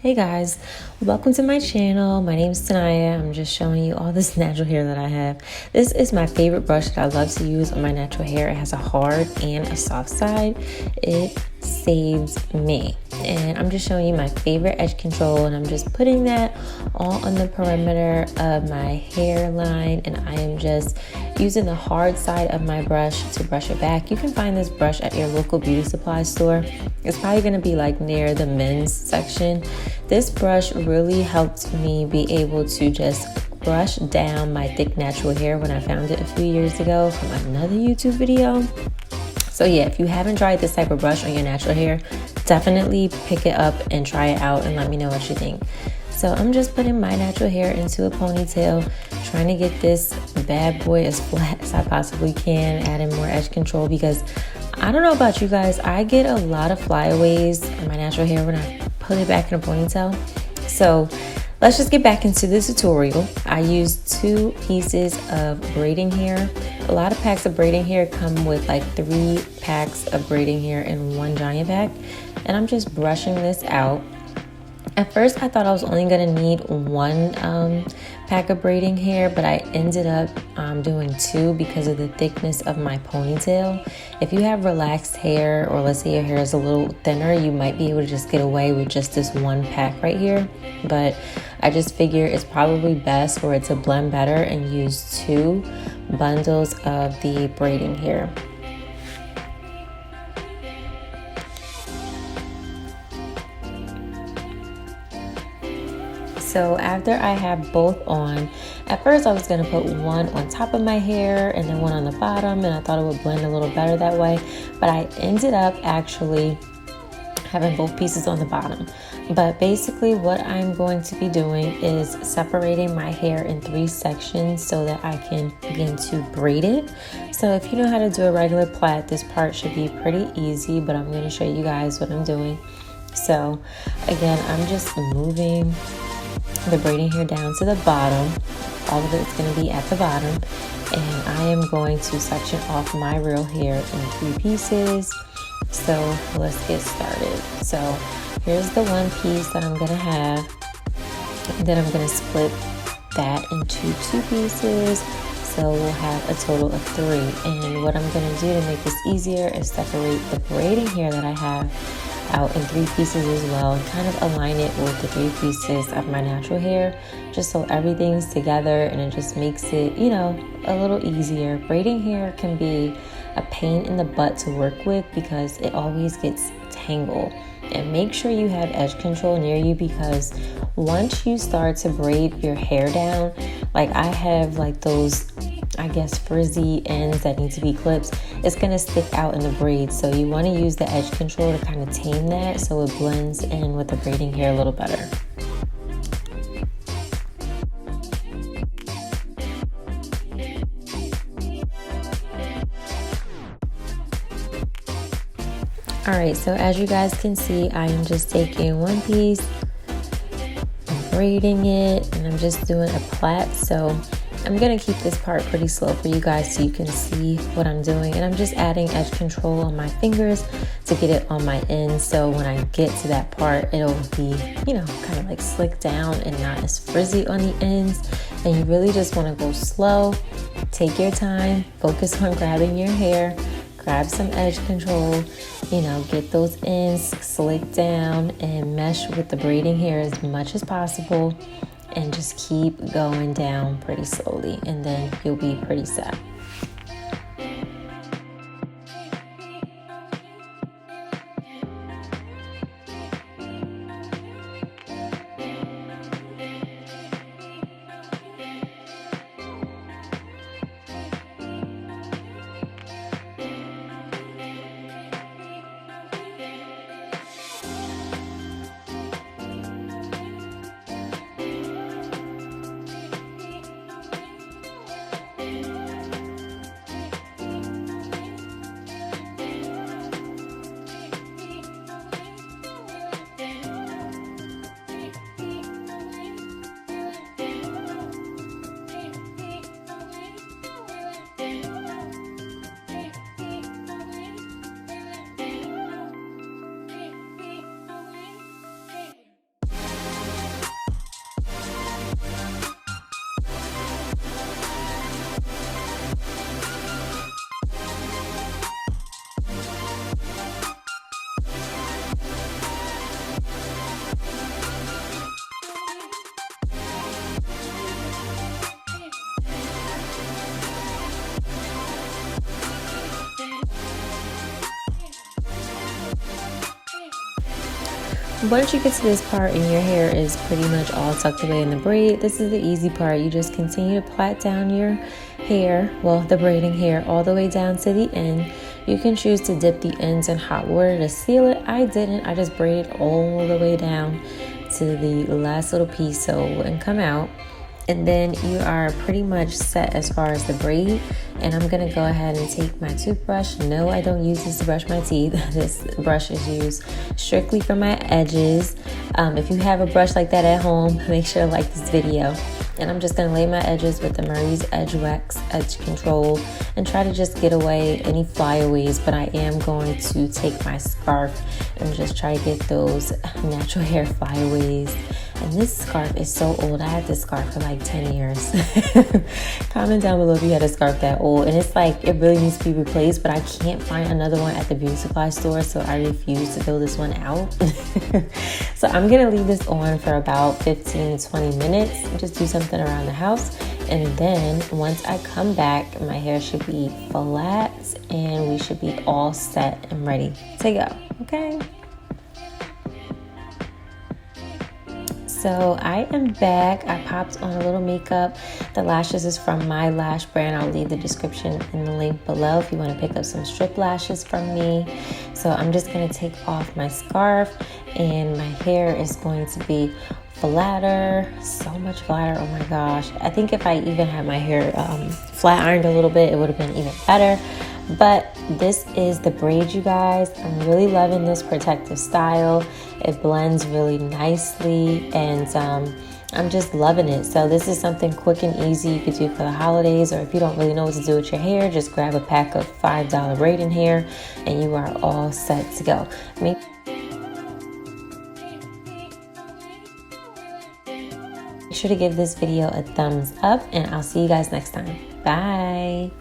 Hey guys, welcome to my channel. My name is Tanaya. I'm just showing you all this natural hair that I have. This is my favorite brush that I love to use on my natural hair. It has a hard and a soft side. It saves me. And I'm just showing you my favorite edge control, and I'm just putting that all on the perimeter of my hairline, and I am just using the hard side of my brush to brush it back. You can find this brush at your local beauty supply store. It's probably going to be like near the men's section. This brush really helped me be able to just brush down my thick natural hair when I found it a few years ago from another YouTube video. So yeah, if you haven't tried this type of brush on your natural hair, definitely pick it up and try it out and let me know what you think. So I'm just putting my natural hair into a ponytail, trying to get this bad boy as flat as I possibly can, adding more edge control because I don't know about you guys, I get a lot of flyaways in my natural hair when I put it back in a ponytail. So let's just get back into the tutorial. I used 2 pieces of braiding hair. A lot of packs of braiding hair come with like 3 packs of braiding hair in one giant pack. And I'm just brushing this out. At first, I thought I was only going to need 1 pack of braiding hair, but I ended up doing 2 because of the thickness of my ponytail. If you have relaxed hair, or let's say your hair is a little thinner, you might be able to just get away with just this 1 pack right here. But I just figure it's probably best for it to blend better and use 2 bundles of the braiding hair. So after I have both on, at first I was going to put 1 on top of my hair and then 1 on the bottom, and I thought it would blend a little better that way, but I ended up actually having both pieces on the bottom. But basically what I'm going to be doing is separating my hair in 3 sections so that I can begin to braid it. So if you know how to do a regular plait, this part should be pretty easy, but I'm going to show you guys what I'm doing. So again, I'm just moving the braiding hair down to the bottom. All of it's going to be at the bottom, and I am going to section off my real hair in 3 pieces. So let's get started. So here's the 1 piece that I'm going to have, and then I'm going to split that into 2 pieces, so we'll have a total of 3. And what I'm going to do to make this easier is separate the braiding hair that I have out in 3 pieces as well, and kind of align it with the 3 pieces of my natural hair, just so everything's together and it just makes it, you know, a little easier. Braiding hair can be a pain in the butt to work with because it always gets tangled. And make sure you have edge control near you, because once you start to braid your hair down, like I have like those, I guess, frizzy ends that need to be clips, it's going to stick out in the braids. So you want to use the edge control to kind of tame that so it blends in with the braiding hair a little better. Alright, so as you guys can see, I am just taking 1 piece, braiding it, and I'm just doing a plait. So I'm going to keep this part pretty slow for you guys so you can see what I'm doing. And I'm just adding edge control on my fingers to get it on my ends, so when I get to that part, it'll be, you know, kind of like slicked down and not as frizzy on the ends. And you really just want to go slow, take your time, focus on grabbing your hair, grab some edge control, you know, get those ends slicked down and mesh with the braiding hair as much as possible, and just keep going down pretty slowly, and then you'll be pretty set. Once you get to this part and your hair is pretty much all tucked away in the braid, this is the easy part. You just continue to plait down your hair, well, the braiding hair, all the way down to the end. You can choose to dip the ends in hot water to seal it. I didn't. I just braided all the way down to the last little piece so it wouldn't come out. And then you are pretty much set as far as the braid. And I'm gonna go ahead and take my toothbrush. No, I don't use this to brush my teeth. This brush is used strictly for my edges. If you have a brush like that at home, make sure to like this video. And I'm just gonna lay my edges with the Murray's Edge Wax Edge Control and try to just get away any flyaways, but I am going to take my scarf and just try to get those natural hair flyaways. And this scarf is so old. I had this scarf for like 10 years. Comment down below if you had a scarf that old. And it's like, it really needs to be replaced, but I can't find another one at the beauty supply store, so I refuse to throw this one out. So I'm gonna leave this on for about 15 to 20 minutes. Just do something around the house. And then once I come back, my hair should be flat and we should be all set and ready to go, okay? So I am back. I popped on a little makeup. The lashes is from my lash brand. I'll leave the description in the link below if you want to pick up some strip lashes from me. So I'm just going to take off my scarf and my hair is going to be flatter, so much flatter. Oh my gosh. I think if I even had my hair flat ironed a little bit, it would have been even better. But this is the braid, you guys. I'm really loving this protective style. It blends really nicely and I'm just loving it. So this is something quick and easy you could do for the holidays, or if you don't really know what to do with your hair, just grab a pack of $5 braiding hair and you are all set to go. Make sure to give this video a thumbs up and I'll see you guys next time. Bye.